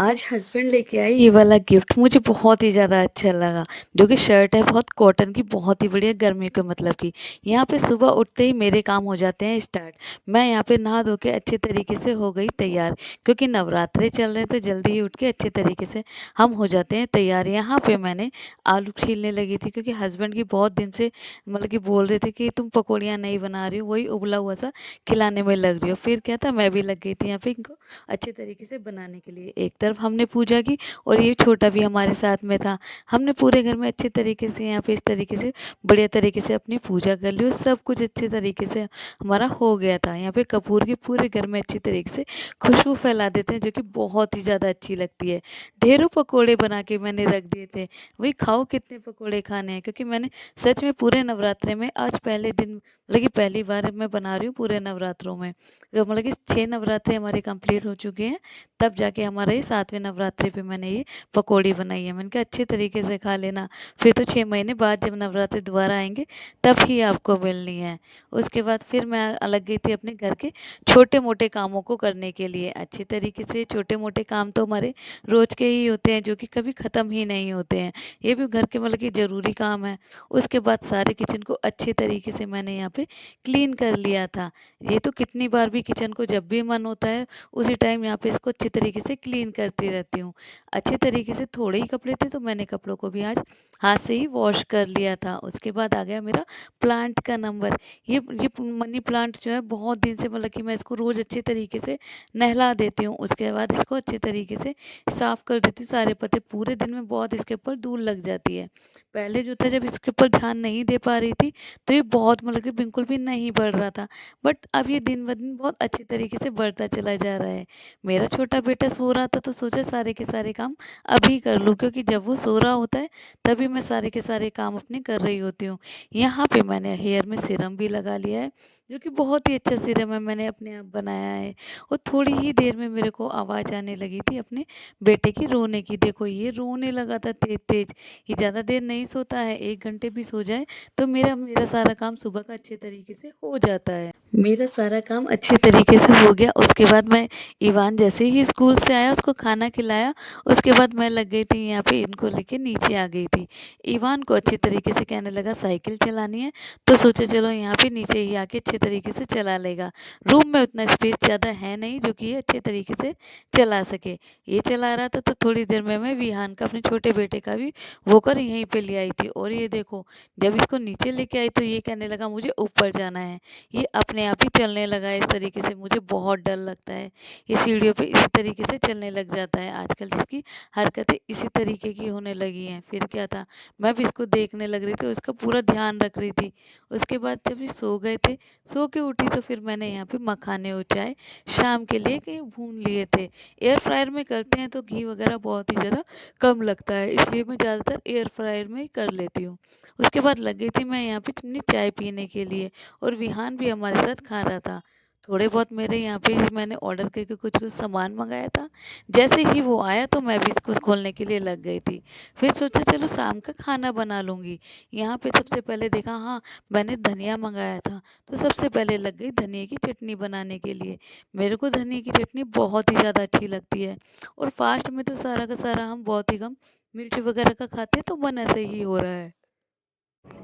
आज हस्बैंड लेके आए ये वाला गिफ्ट मुझे बहुत ही ज़्यादा अच्छा लगा। जो कि शर्ट है बहुत कॉटन की, बहुत ही बढ़िया गर्मियों के मतलब की। यहाँ पे सुबह उठते ही मेरे काम हो जाते हैं स्टार्ट। मैं यहाँ पे नहा धो के अच्छे तरीके से हो गई तैयार, क्योंकि नवरात्रे चल रहे हैं तो जल्दी ही उठ के अच्छे तरीके से हम हो जाते हैं तैयार। यहाँ पे मैंने आलू छीलने लगी थी, क्योंकि हस्बैंड की बहुत दिन से मतलब कि बोल रहे थे कि तुम पकौड़ियाँ नहीं बना रही हो, वही उबला हुआ सा खिलाने में लग रही हो। फिर क्या था, मैं भी लग गई थी यहाँ पे इनको अच्छे तरीके से बनाने के लिए। एक तरफ हमने पूजा की और ये छोटा भी हमारे साथ में था। हमने पूरे घर में अच्छे तरीके से यहाँ पे इस तरीके से बढ़िया तरीके से अपनी पूजा कर ली और सब कुछ अच्छे तरीके से हमारा हो गया था। यहाँ पे कपूर की पूरे घर में अच्छी तरीके से खुशबू फैला देते हैं, जो कि बहुत ही ज़्यादा अच्छी लगती है। ढेरों पकौड़े बना के मैंने रख दिए थे, वही खाओ कितने पकौड़े खाने हैं, क्योंकि मैंने सच में पूरे नवरात्रे में आज पहले दिन मतलब कि पहली बार मैं बना रही हूँ पूरे नवरात्रों में। तो मतलब कि 6 नवरात्रे हमारे कंप्लीट हो चुके हैं, तब जाके हमारा ये 7वें नवरात्रे पे मैंने ये पकौड़ी बनाई है। मैंने कहा अच्छे तरीके से खा लेना, फिर तो 6 महीने बाद जब नवरात्रे दोबारा आएँगे तब ही आपको मिलनी है। उसके बाद फिर मैं लग गई थी अपने घर के छोटे-मोटे कामों को करने के लिए। अच्छे तरीके से छोटे-मोटे काम तो हमारे रोज़ के ही होते हैं, जो कि कभी ख़त्म ही नहीं होते हैं। ये भी घर के मतलब कि ज़रूरी काम है। उसके बाद सारे किचन को अच्छे तरीके से मैंने यहाँ पे क्लीन कर लिया था। ये तो कितनी बार भी किचन को जब भी मन होता है उसी टाइम यहाँ पे इसको अच्छे तरीके से क्लीन करती रहती हूँ। अच्छे तरीके से थोड़े ही कपड़े थे तो मैंने कपड़ों को भी आज हाथ से ही वॉश कर लिया था। उसके बाद आ गया मेरा प्लांट का नंबर। ये मनी प्लांट जो है बहुत दिन से मतलब कि मैं इसको रोज़ अच्छे तरीके से नहला देती हूँ। उसके बाद इसको अच्छे तरीके से साफ़ कर देती हूँ सारे पत्ते। पूरे दिन में बहुत इसके ऊपर धूल लग जाती है। पहले जो था जब इसके ऊपर ध्यान नहीं दे पा रही थी तो ये बहुत मतलब कि बिल्कुल भी नहीं बढ़ रहा था। बट अब ये दिन ब दिन बहुत अच्छी तरीके से बढ़ता चला जा रहा है। मेरा छोटा बेटा सो रहा था तो सोचा सारे के सारे काम अभी कर लूँ, क्योंकि जब वो सो रहा होता है तभी मैं सारे के सारे काम अपने कर रही होती हूँ। यहाँ पे मैंने हेयर में सीरम भी लगा लिया है, जो कि बहुत ही अच्छा सीरम है, मैंने अपने आप बनाया है। और थोड़ी ही देर में मेरे को आवाज़ आने लगी थी अपने बेटे की रोने की। देखो ये रोने लगा था तेज़-तेज़। ये ज़्यादा देर नहीं सोता है, 1 घंटे भी सो जाए तो मेरा मेरा सारा काम सुबह का अच्छे तरीके से हो जाता है। मेरा सारा काम अच्छे तरीके से हो गया। उसके बाद मैं इवान जैसे ही स्कूल से आया उसको खाना खिलाया। उसके बाद मैं लग गई थी यहाँ पे इनको लेके नीचे आ गई थी। इवान को अच्छे तरीके से कहने लगा साइकिल चलानी है, तो सोचा चलो यहाँ पे नीचे ही आके अच्छे तरीके से चला लेगा। रूम में उतना स्पेस ज़्यादा है नहीं जो कि ये अच्छे तरीके से चला सके। ये चला रहा था तो थोड़ी देर में मैं विहान का अपने छोटे बेटे का भी वॉकर यहीं पे ले आई थी। और ये देखो जब इसको नीचे लेके आई तो ये कहने लगा मुझे ऊपर जाना है। ये अपने आप ही चलने लगा है इस तरीके से। मुझे बहुत डर लगता है, ये सीढ़ियों पे इसी तरीके से चलने लग जाता है। आजकल इसकी हरकतें इसी तरीके की होने लगी हैं। फिर क्या था, मैं भी इसको देखने लग रही थी, उसका पूरा ध्यान रख रही थी। उसके बाद जब ये सो गए थे, सो के उठी तो फिर मैंने यहाँ पे मखाने और चाय शाम के लिए कहीं भून लिए थे। एयर फ्रायर में करते हैं तो घी वगैरह बहुत ही ज़्यादा कम लगता है, इसलिए मैं ज़्यादातर एयर फ्रायर में ही कर लेती हूँ। उसके बाद लग गई थी मैं यहाँ पे अपनी चाय पीने के लिए, और विहान भी हमारे साथ खा रहा था। थोड़े बहुत मेरे यहाँ पे मैंने ऑर्डर करके कुछ-कुछ सामान मँगाया था। जैसे ही वो आया तो मैं भी इसको खोलने के लिए लग गई थी। फिर सोचा चलो शाम का खाना बना लूँगी। यहाँ पे सबसे पहले देखा, हाँ, मैंने धनिया मँगाया था, तो सबसे पहले लग गई धनिये की चटनी बनाने के लिए। मेरे को धनिये की चटनी बहुत ही ज़्यादा अच्छी लगती है, और फ़ास्ट में तो सारा का सारा हम बहुत ही कम मिर्च वगैरह का खाते हैं, तो मन ऐसे ही हो रहा है।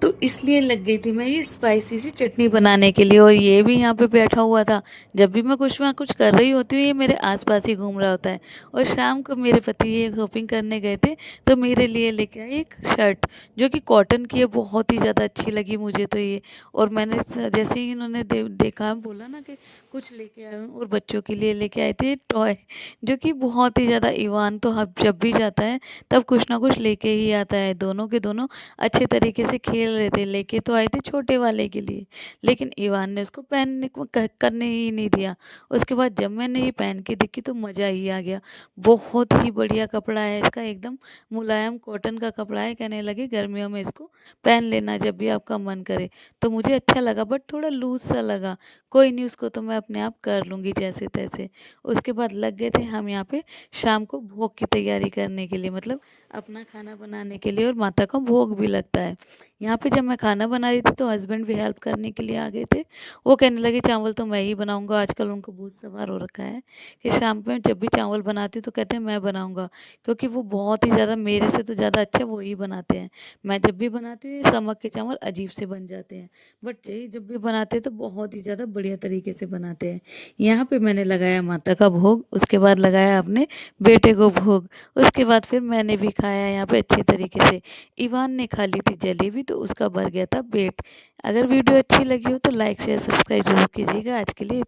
तो इसलिए लग गई थी मैं ये स्पाइसी सी चटनी बनाने के लिए, और ये भी यहाँ पे बैठा हुआ था। जब भी मैं कुछ ना कुछ कर रही होती हूँ ये मेरे आस-पास ही घूम रहा होता है। और शाम को मेरे पति ये शॉपिंग करने गए थे तो मेरे लिए लेके आए एक शर्ट, जो कि कॉटन की है, बहुत ही ज़्यादा अच्छी लगी मुझे तो ये। और मैंने जैसे ही इन्होंने देखा, बोला ना कि कुछ लेके आए हूँ, और बच्चों के लिए लेके आए थे टॉय, जो कि बहुत ही ज़्यादा, इवान तो अब जब भी जाता है तब कुछ ना कुछ लेके ही आता है। दोनों के दोनों अच्छे तरीके से खेल रहे थे। लेके तो आए थे छोटे वाले के लिए, लेकिन इवान ने उसको पहनने को करने ही नहीं दिया। उसके बाद जब मैंने ये पहन के देखी तो मज़ा ही आ गया। बहुत ही बढ़िया कपड़ा है इसका, एकदम मुलायम कॉटन का कपड़ा है। कहने लगे गर्मियों में इसको पहन लेना जब भी आपका मन करे। तो मुझे अच्छा लगा, बट थोड़ा लूज़ सा लगा। कोई नहीं, उसको तो मैं अपने आप कर लूँगी जैसे-तैसे। उसके बाद लग गए थे हम यहाँ पे शाम को भोग की तैयारी करने के लिए, मतलब अपना खाना बनाने के लिए, और माता को भोग भी लगता है। यहाँ पे जब मैं खाना बना रही थी तो हस्बैंड भी हेल्प करने के लिए आ गए थे। वो कहने लगे चावल तो मैं ही बनाऊँगा। आजकल उनको भूत सवार हो रखा है कि शाम में जब भी चावल बनाती हूँ तो कहते हैं मैं बनाऊँगा, क्योंकि वो बहुत ही ज़्यादा मेरे से तो ज़्यादा अच्छा वो ही बनाते हैं। मैं जब भी बनाती हूँ ये समक के चावल अजीब से बन जाते हैं, बट ये जब भी बनाते हैं तो बहुत ही ज़्यादा बढ़िया तरीके से बनाते हैं। यहाँ पे मैंने लगाया माता का भोग, उसके बाद लगाया अपने बेटे को भोग, उसके बाद फिर मैंने भी खाया यहाँ पे अच्छे तरीके से। इवान ने खा ली थी जलेबी तो उसका भर गया था पेट। अगर वीडियो अच्छी लगी हो तो लाइक शेयर सब्सक्राइब जरूर कीजिएगा। आज के लिए